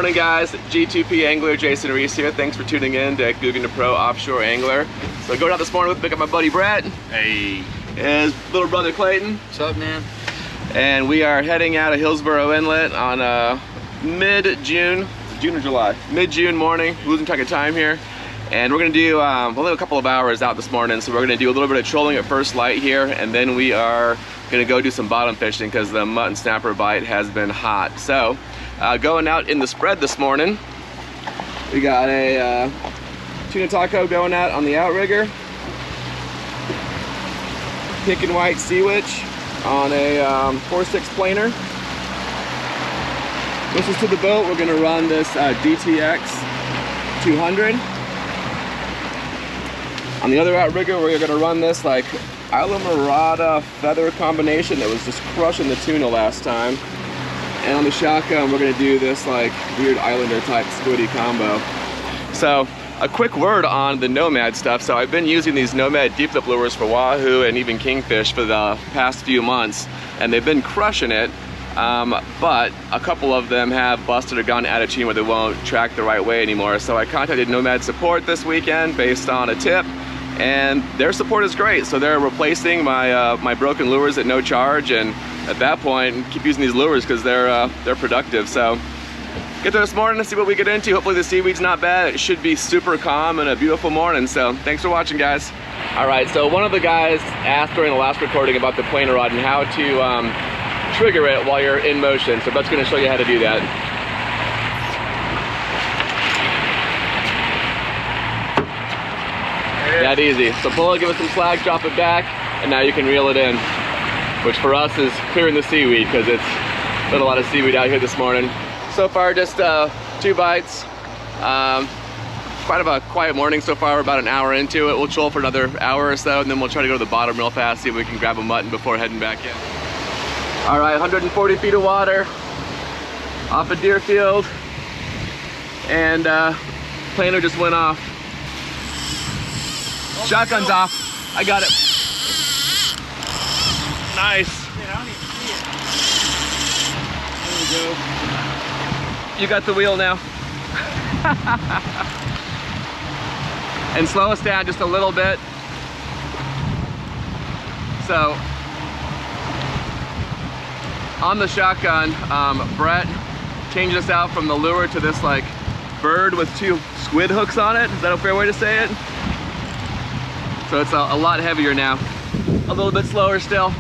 morning, guys. G2P angler Jason Reese here. Thanks for tuning in to Guggen to Pro Offshore Angler. So going out this morning with pick up my buddy Brett. Hey. And his little brother Clayton. What's up, man? And we are heading out of Hillsborough Inlet on mid-June, June or July? Mid-June morning, losing track of time here. And we're gonna do, only a couple of hours out this morning, so we're gonna do a little bit of trolling at first light here, and then we are gonna go do some bottom fishing because the mutton snapper bite has been hot. So, going out in the spread this morning, we got a tuna taco going out on the outrigger, pink and white sea witch on a 4.6 planer. Closest to the boat, we're gonna run this DTX 200. On the other outrigger, we're gonna run this like Isla feather combination that was just crushing the tuna last time. And on the shotgun, we're gonna do this like weird Islander type squiddy combo. So, a quick word on the Nomad stuff. So I've been using these Nomad deep lip lures for wahoo and even kingfish for the past few months, and they've been crushing it. But a couple of them have busted or gone out of tune where they won't track the right way anymore. So I contacted Nomad support this weekend based on a tip, and their support is great. So they're replacing my my broken lures at no charge, and at that point, keep using these lures because they're productive. So get there this morning and see what we get into. Hopefully the seaweed's not bad. It should be super calm and a beautiful morning. So thanks for watching, guys. All right, so one of the guys asked during the last recording about the planer rod and how to trigger it while you're in motion. So Brett's gonna show you how to do that. That easy. So pull it, give it some slack, drop it back, and now you can reel it in. Which for us is clearing the seaweed because it's been a lot of seaweed out here this morning. So far, just 2 bites. Quite a quiet morning so far. We're about an hour into it. We'll troll for another hour or so, and then we'll try to go to the bottom real fast, see if we can grab a mutton before heading back in. All right, 140 feet of water off a deer field, and planer just went off. Shotgun's off. I got it. Nice. There we go. You got the wheel now. And slow us down just a little bit. So, on the shotgun, Brett changed us out from the lure to this like bird with 2 squid hooks on it. Is that a fair way to say it? So it's a lot heavier now. A little bit slower still.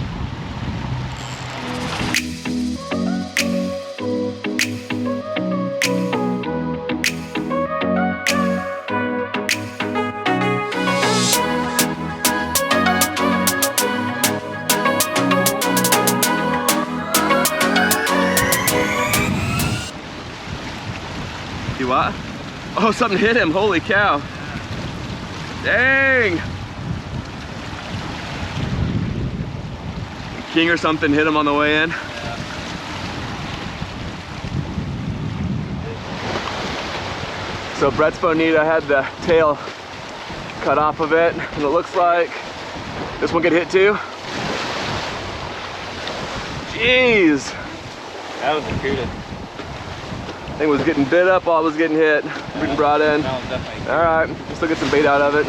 What? Oh, something hit him. Holy cow. Dang. King or something hit him on the way in. So Brett's Bonita had the tail cut off of it, and it looks like this one get hit too. Jeez. That was a cutie. Thing was getting bit up while it was getting hit. Getting brought in. All right, still get some bait out of it.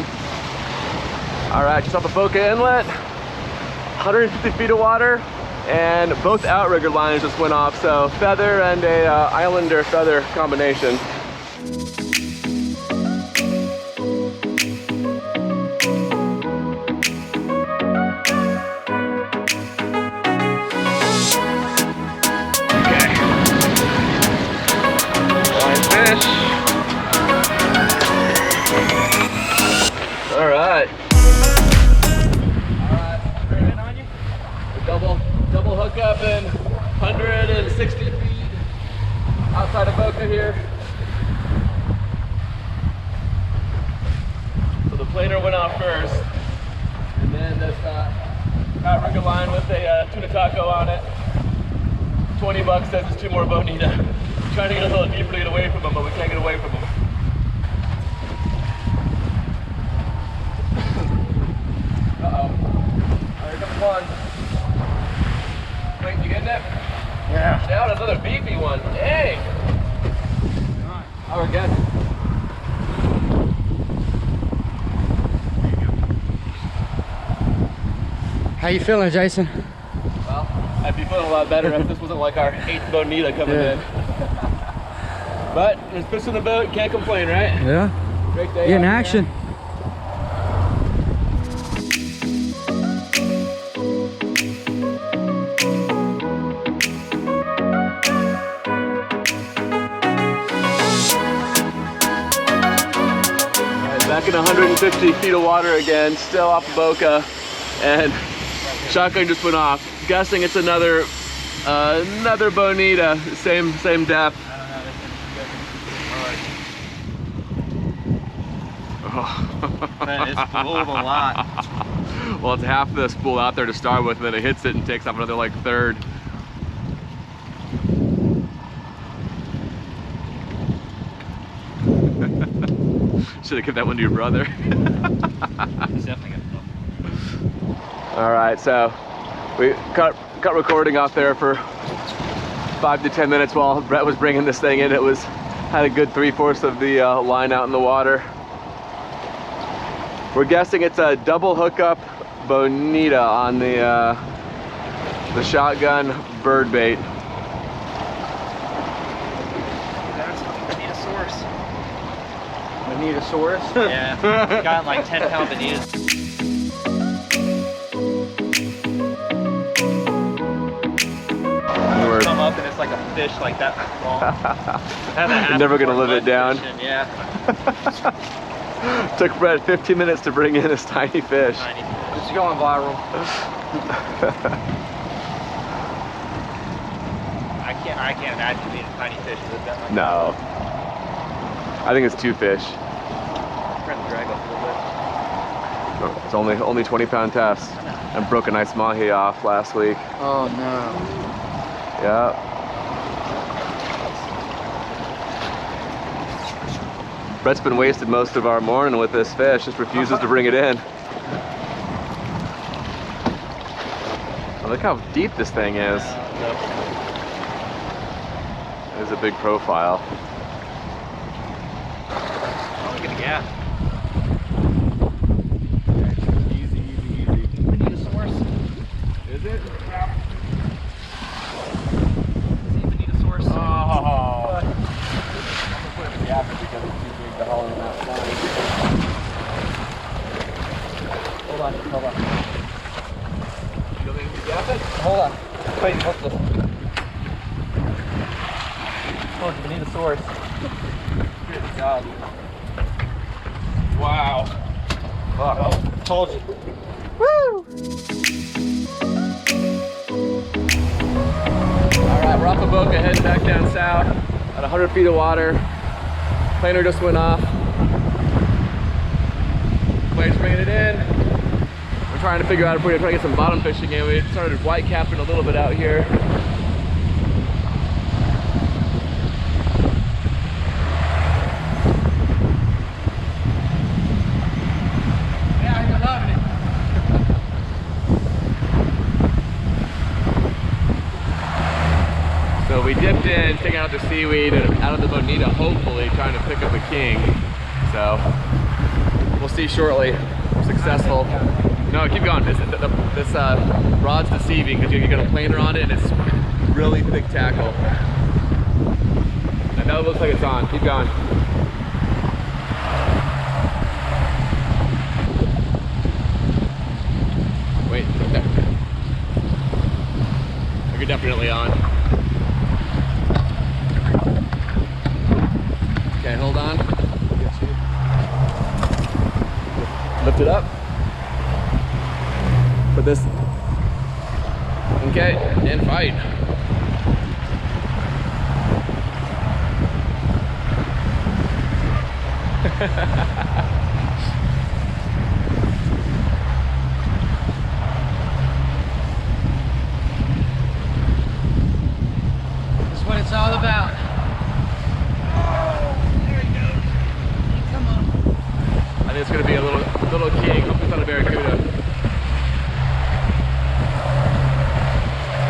All right, just off of Boca Inlet, 150 feet of water, and both outrigger lines just went off. So feather and a Islander feather combination. All right. Straight on you. Double hook up in 160 feet outside of Boca here. So the planer went off first, and then this outrigger line with a tuna taco on it. 20 bucks says it's 2 more Bonita. Trying to get a little deeper to get away from them, but we can't get away from them. Uh-oh. Here comes one. Wait, you getting it? Yeah. Down another beefy one. Dang. How you feeling, Jason? Well, I'd be feeling a lot better if this wasn't like our 8th bonita coming in. But there's fish in the boat, can't complain, right? Yeah. Great day. Get in action. Back in 150 feet of water again, still off of Boca, and shotgun just went off. Guessing it's another bonita, same depth. Man, it's pulled a lot. Well, it's half the spool out there to start with, and then it hits it and takes off another like third. Should have given that one to your brother. It's definitely gonna All right, so we cut recording off there for 5 to 10 minutes while Brett was bringing this thing in. It had a good 3/4 of the line out in the water. We're guessing it's a double hookup bonita on the shotgun bird bait. That's Bonitasaurus. Bonitasaurus? Yeah, got like 10-pound bonitas. Come up and it's like a fish like that long. You're never gonna live it down. Yeah. Took Brett 15 minutes to bring in this tiny fish. It's going viral. I can't imagine being a tiny fish with that. No. I think it's 2 fish. Trying to drag up a little bit. It's only 20-pound test. And broke a nice mahi off last week. Oh no. Yeah. Brett's been wasted most of our morning with this fish, just refuses to bring it in. Oh, look how deep this thing is. It is a big profile. Oh, look at the gap. Easy, easy, easy. Bonitasaurus. Is it? Yeah. See Bonitasaurus. Oh. I'm gonna put it in the gap because it's too big to haul in that line. Hold on. You don't think you gap it? Hold on. Wait, what's this? Oh, it's Bonitasaurus. Good job. Wow. Oh, told you. Woo! Alright, we're off of Boca, heading back down south at 100 feet of water. Planer just went off. Blade's bringing it in. We're trying to figure out if we're trying to get some bottom fishing in. We started white capping a little bit out here. So we dipped in, taking out the seaweed and out of the bonita, hopefully trying to pick up a king. So we'll see shortly. We're successful. No, keep going. This rod's deceiving because you got a planer on it and it's really thick tackle. And that looks like it's on. Keep going. Wait, okay. You're definitely on. Okay, hold on. Lift it up. Put this. Okay, and fight. That's what it's all about. I think it's going to be a little king. Hopefully it's not a barracuda.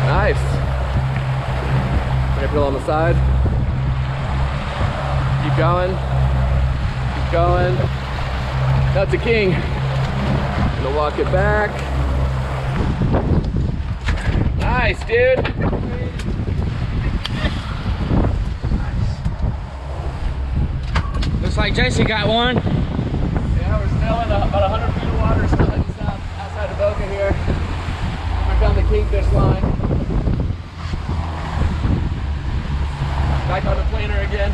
Nice. I'm going to put it on the side. Keep going. Keep going. That's a king. I'm going to walk it back. Nice, dude. Looks like Jason got one. Yeah, we're still in about 100 feet of water, still heading south outside of Boca here. We're down the Kingfish line. Back on the planer again.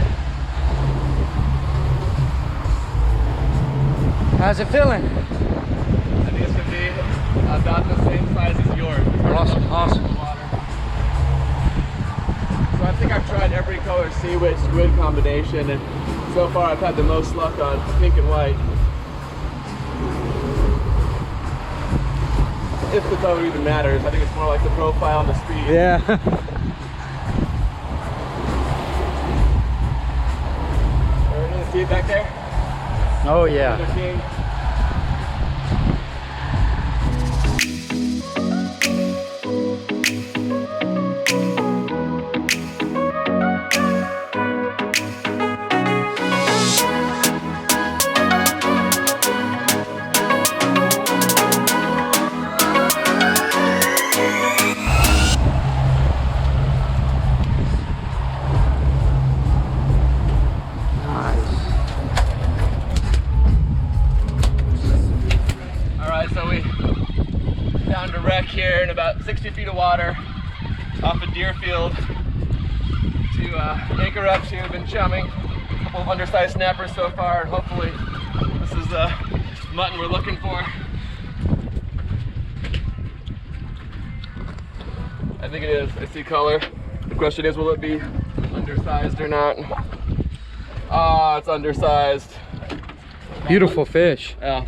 How's it feeling? I think it's gonna be about the same size as yours. Awesome, awesome. So I think I've tried every color sea witch squid combination, and so far I've had the most luck on pink and white. If the color even matters, I think it's more like the profile and the speed. Yeah. There it is, see it back there? Oh yeah. Another king. Here in about 60 feet of water off a Deerfield to anchor up to. Been chumming a couple of undersized snappers so far, and hopefully this is the mutton we're looking for. I think it is. I see color. The question is, will it be undersized or not? Ah, it's undersized. Beautiful fish. Yeah,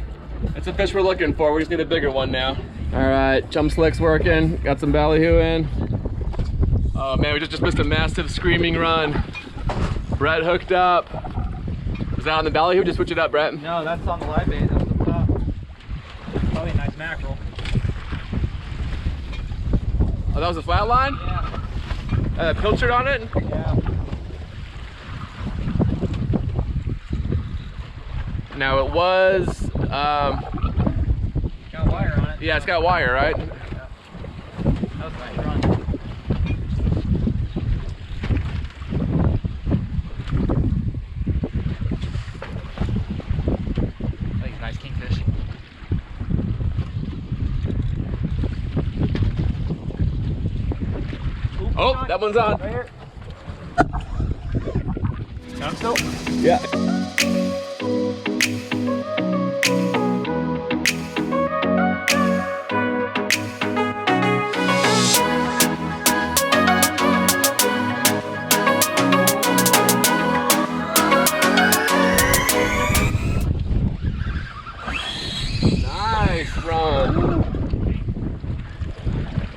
it's a fish we're looking for. We just need a bigger one now. All right, chum slick's working. Got some ballyhoo in. Oh man, we just missed a massive screaming run. Brett hooked up. Was that on the ballyhoo? Just switch it up, Brett. No, that's on the live bait. That's the top. Probably a nice mackerel. Oh, that was a flat line? Yeah. Pilchard on it? Yeah. Now it was, Got a wire on it. yeah, it's got wire, right? Yeah. That was a nice run. I think it's a nice kingfish. Oh, that one's on. Right here. Got him still? Yeah. Nice run.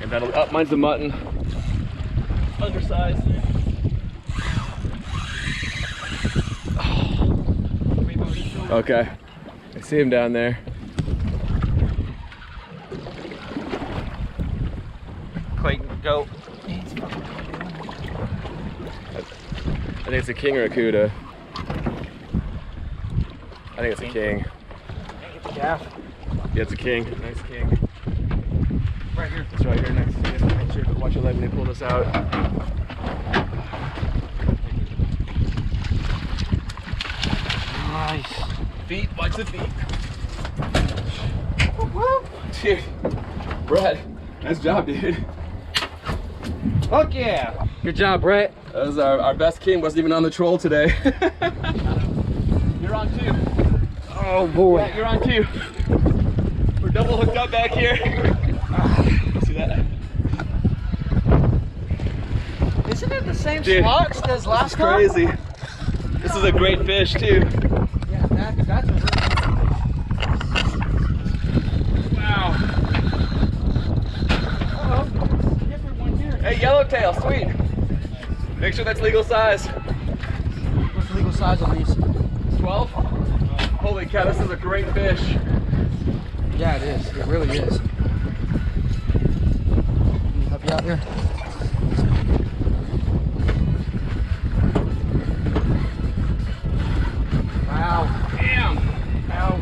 And that'll up. Mine's the mutton. Undersized. Okay, I see him down there. Clayton, go. I think it's a king or a cuda. I think it's a king. Yeah. Yeah, it's a king. Nice king. Right here. It's right here next to you. Make sure to watch your leg when they pull this out. Nice. Feet, watch the feet. Dude, Brett, nice job, dude. Fuck yeah. Good job, Brett. That was our best king, wasn't even on the troll today. You're on two. Oh boy. Yeah, you're on two. We're double hooked up back here. See that? Isn't it the same Dude, slots as last It's time? crazy. This is a great fish too. Yeah, that's a really Wow. different one here. Hey, yellowtail, sweet. Make sure that's legal size. What's the legal size on these? 12? Holy cow, this is a great fish. Yeah, it is. It really is. Can you help you out here? Wow. Damn. Ow.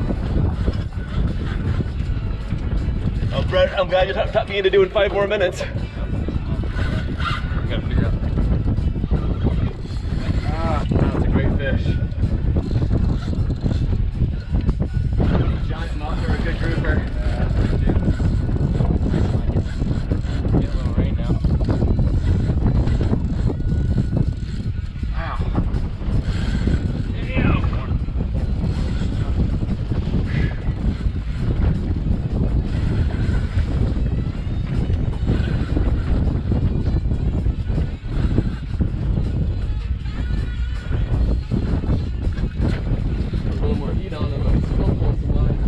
Oh, Brett, I'm glad you talked me into doing 5 more minutes. little more heat on him, but he's still pulling some line.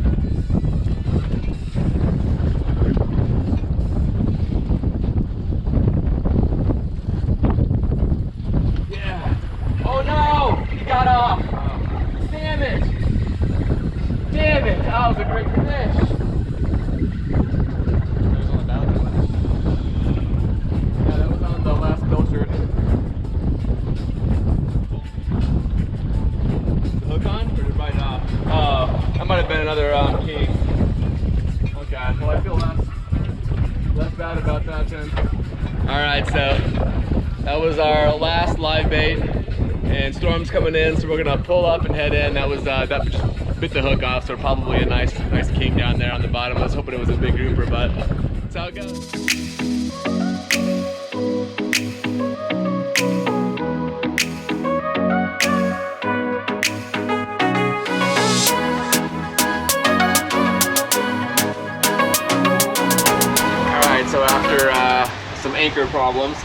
Yeah. Oh no! He got off! Damn it! Damn it! That was a great fish! Yeah, that was on the last pilchard. The hook on? Or did it bite off? Oh, that might have been another king. Okay, well I feel less bad about that then. Alright, so that was our last live bait. And storm's coming in, so we're gonna pull up and head in. That was that just bit the hook off, so probably a nice king down there on the bottom. I was hoping it was a big grouper, but that's how it goes. All right, so after some anchor problems.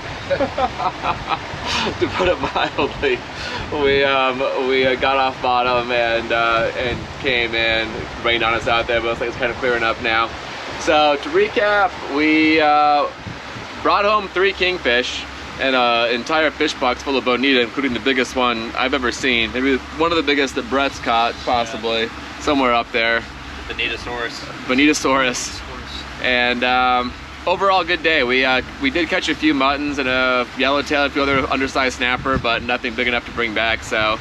To put it mildly, we got off bottom and came in. Rained on us out there, but it looks like it's kind of clearing up now. So to recap, we brought home 3 kingfish and an entire fish box full of bonita, including the biggest one I've ever seen. Maybe one of the biggest that Brett's caught, possibly, somewhere up there. Bonitasaurus. Bonitasaurus. And overall, good day. We did catch a few muttons and a yellowtail, a few other undersized snapper, but nothing big enough to bring back. So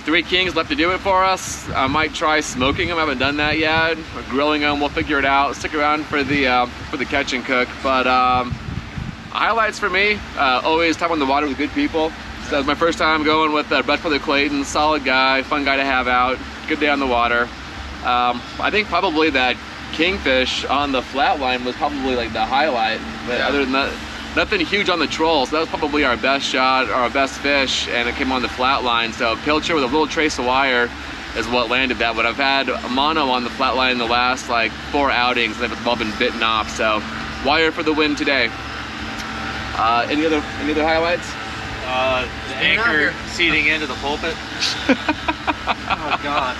3 kings left to do it for us. I might try smoking them. I haven't done that yet. Or grilling them. We'll figure it out. Stick around for the catch and cook. But highlights for me, always time on the water with good people. So it was my first time going with Brett Brother Clayton. Solid guy, fun guy to have out. Good day on the water. I think probably that kingfish on the flat line was probably like the highlight, but other than that, nothing huge on the troll. So that was probably our best shot, or our best fish, and it came on the flat line. So pilcher with a little trace of wire is what landed that. But I've had a mono on the flat line in the last like 4 outings, and they've all been bitten off. So wire for the win today. Any other highlights? The anchor seating into the pulpit. Oh God.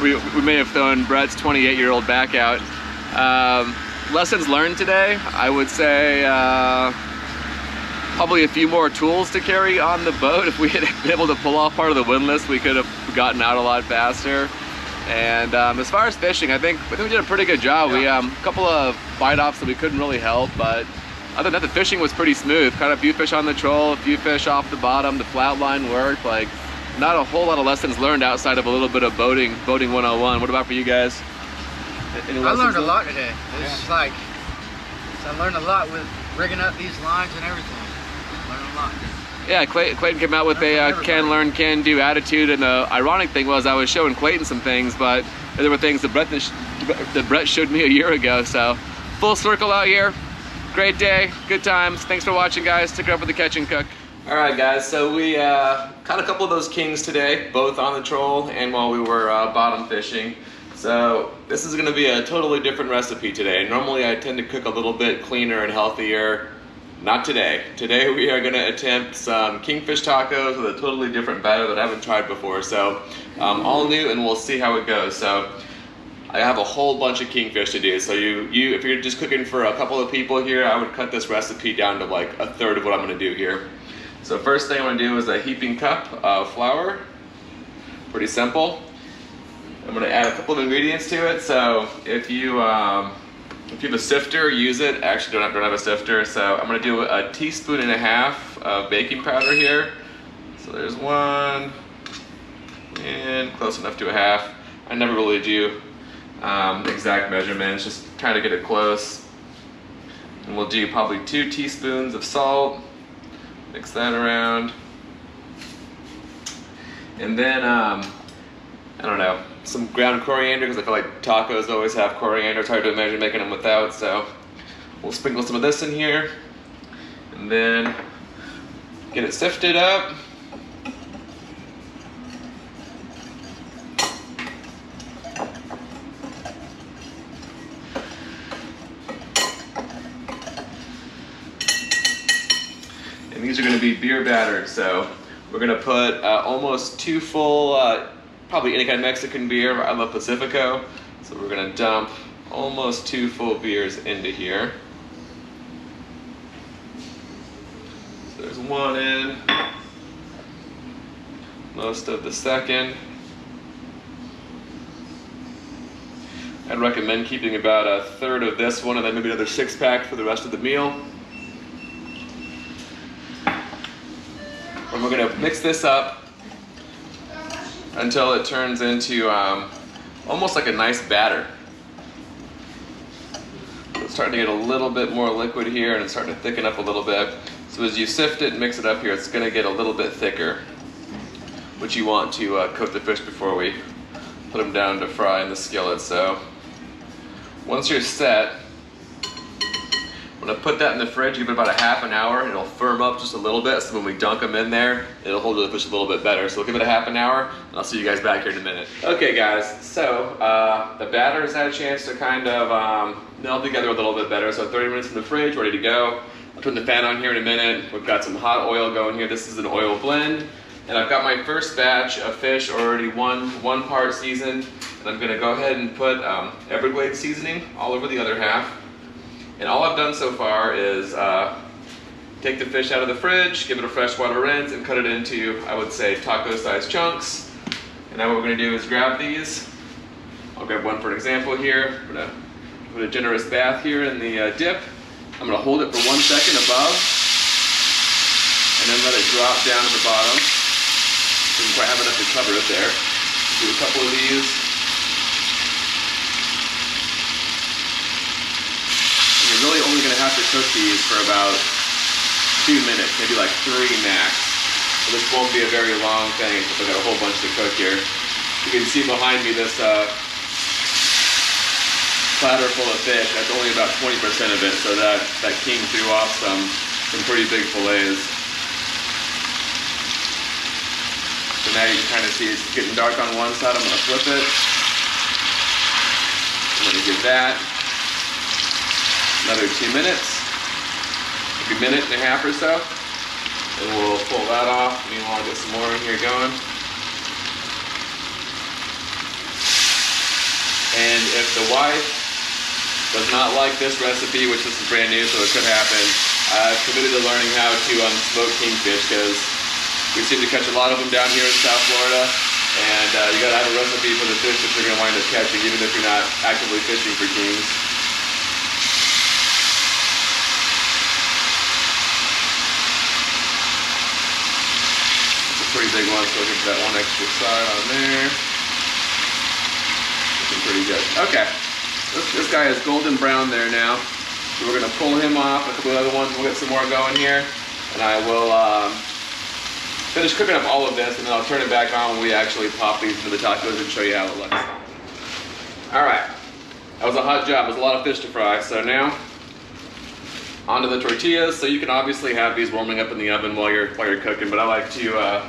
We may have thrown Brett's 28-year-old back out. Lessons learned today, I would say probably a few more tools to carry on the boat. If we had been able to pull off part of the windlass, we could have gotten out a lot faster. And as far as fishing, I think we did a pretty good job. We a couple of bite-offs that we couldn't really help, but other than that, the fishing was pretty smooth. Caught a few fish on the troll, a few fish off the bottom. The flat line worked. Like, not a whole lot of lessons learned outside of a little bit of boating 101. What about for you guys? I learned a lot today. It's like, I learned a lot with rigging up these lines and everything. Learned a lot. Yeah, Clayton came out with a can learn, can do attitude, and the ironic thing was I was showing Clayton some things, but there were things that Brett showed me a year ago. So full circle out here. Great day, good times. Thanks for watching, guys. Stick around for the catch and cook. All right, guys, so we caught a couple of those kings today, both on the troll and while we were bottom fishing. So this is gonna be a totally different recipe today. Normally I tend to cook a little bit cleaner and healthier. Not today. Today we are gonna attempt some kingfish tacos with a totally different batter that I haven't tried before. So all new, and we'll see how it goes. So I have a whole bunch of kingfish to do. So if you're just cooking for a couple of people here, I would cut this recipe down to like a third of what I'm gonna do here. So first thing I'm gonna do is a heaping cup of flour. Pretty simple. I'm gonna add a couple of ingredients to it. So if you have a sifter, use it. Actually, don't have a sifter. So I'm gonna do a teaspoon and a half of baking powder here. So there's one, and close enough to a half. I never really do exact measurements, just trying to get it close. And we'll do probably 2 teaspoons of salt. Mix that around. And then, I don't know, some ground coriander, because I feel like tacos always have coriander. It's hard to imagine making them without, so we'll sprinkle some of this in here. And then get it sifted up. These are going to be beer battered, so we're going to put almost 2 full probably any kind of Mexican beer. I love Pacifico. So we're gonna dump almost 2 full beers into here. So there's 1 in, most of the second. I'd recommend keeping about 1/3 of this one and then maybe another 6-pack for the rest of the meal. And we're gonna mix this up until it turns into almost like a nice batter. So it's starting to get a little bit more liquid here and it's starting to thicken up a little bit. So as you sift it and mix it up here, it's gonna get a little bit thicker, which you want to coat the fish before we put them down to fry in the skillet. So once you're set, I'm gonna put that in the fridge, give it about a half an hour. It'll firm up just a little bit, so when we dunk them in there, it'll hold the fish a little bit better. So we'll give it a half an hour, and I'll see you guys back here in a minute. Okay guys, so the batter's had a chance to kind of meld together a little bit better. So 30 minutes in the fridge, ready to go. I'll turn the fan on here in a minute. We've got some hot oil going here. This is an oil blend. And I've got my first batch of fish already one part seasoned. And I'm gonna go ahead and put Everglades seasoning all over the other half. And all I've done so far is take the fish out of the fridge, give it a freshwater rinse, and cut it into, I would say, taco-sized chunks. And now what we're gonna do is grab these. I'll grab one for an example here. I'm gonna put a generous bath here in the dip. I'm gonna hold it for 1 second above, and then let it drop down to the bottom. Didn't quite have enough to cover it there. Do a couple of these. And you're really only gonna have to cook these for about 2 minutes, maybe like 3 max. So this won't be a very long thing, except I've got a whole bunch to cook here. You can see behind me this platter full of fish. That's only about 20% of it, so that king threw off some pretty big fillets. So now you can kind of see it's getting dark on one side. I'm going to flip it. I'm going to give that another 2 minutes, maybe 1.5 minutes or so. And we'll pull that off. Meanwhile, I'll get some more in here going. And if the wife does not like this recipe, which this is brand new, so it could happen, I've committed to learning how to smoke kingfish, because we seem to catch a lot of them down here in South Florida, and you gotta have a recipe for the fish that you're gonna wind up catching, even if you're not actively fishing for kings. It's a pretty big one, so I'll give that one extra side on there. Looking pretty good. Okay. This guy is golden brown there now. So we're gonna pull him off, a couple of other ones, we'll get some more going here. And I will finish cooking up all of this, and then I'll turn it back on when we actually pop these into the tacos and show you how it looks. All right, that was a hot job. There's a lot of fish to fry. So now, onto the tortillas. So you can obviously have these warming up in the oven while you're cooking, but I like to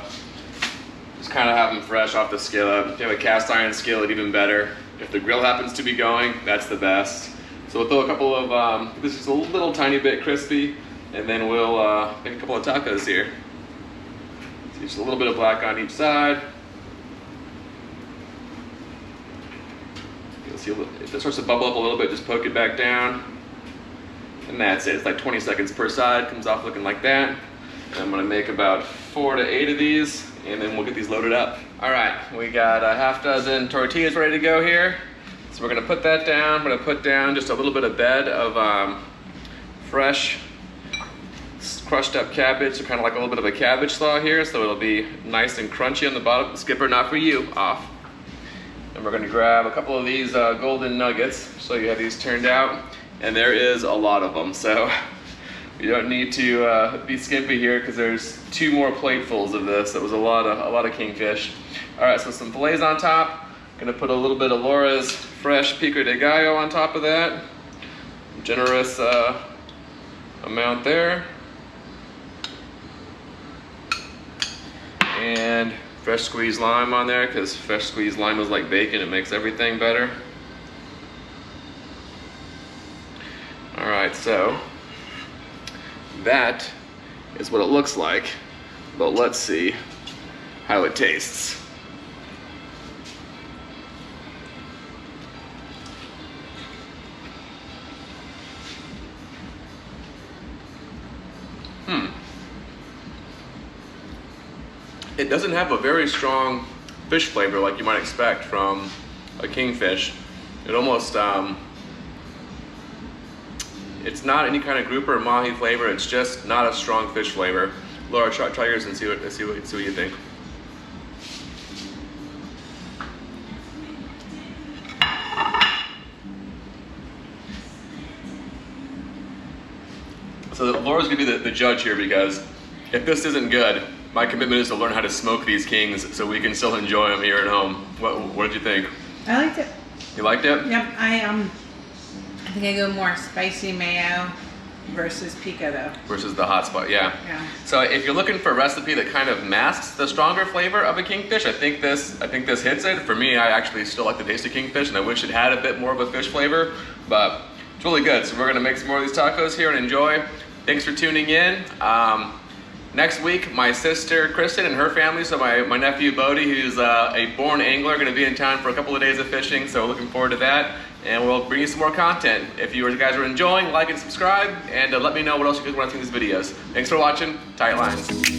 just kind of have them fresh off the skillet. If you have a cast iron skillet, even better. If the grill happens to be going, that's the best. So we'll throw a couple of, this is a little tiny bit crispy, and then we'll make a couple of tacos here. So just a little bit of black on each side. You'll see if it starts to bubble up a little bit, just poke it back down. And that's it. It's like 20 seconds per side, comes off looking like that. And I'm gonna make about 4 to 8 of these, and then we'll get these loaded up. All right, we got a half dozen tortillas ready to go here. So we're gonna put that down. I'm gonna put down just a little bit of bed of fresh crushed up cabbage, so kind of like a little bit of a cabbage slaw here, so it'll be nice and crunchy on the bottom. Skipper, not for you, off. And we're gonna grab a couple of these golden nuggets, so you have these turned out. And there is a lot of them, so you don't need to be skimpy here, because there's 2 more platefuls of this. That was a lot of kingfish. All right, so some fillets on top. Gonna put a little bit of Laura's fresh pico de gallo on top of that. Generous amount there. And fresh squeezed lime on there, because fresh squeezed lime is like bacon. It makes everything better. All right, so that is what it looks like, but let's see how it tastes. it doesn't have a very strong fish flavor like you might expect from a kingfish. It almost, it's not any kind of grouper or mahi flavor. It's just not a strong fish flavor. Laura, try yours and see what you think. So Laura's gonna be the judge here, because if this isn't good, my commitment is to learn how to smoke these kings so we can still enjoy them here at home. What did you think? I liked it. You liked it? Yep. I think I go more spicy mayo versus pico though. Versus the hot spot, yeah. Yeah. So if you're looking for a recipe that kind of masks the stronger flavor of a kingfish, I think this hits it. For me, I actually still like the taste of kingfish, and I wish it had a bit more of a fish flavor, but it's really good. So we're gonna make some more of these tacos here and enjoy. Thanks for tuning in. Next week, my sister Kristen and her family, so my nephew Bodie, who's a born angler, gonna be in town for a couple of days of fishing, so we're looking forward to that. And we'll bring you some more content. If you guys are enjoying, like and subscribe, and let me know what else you guys want to see in these videos. Thanks for watching. Tight lines.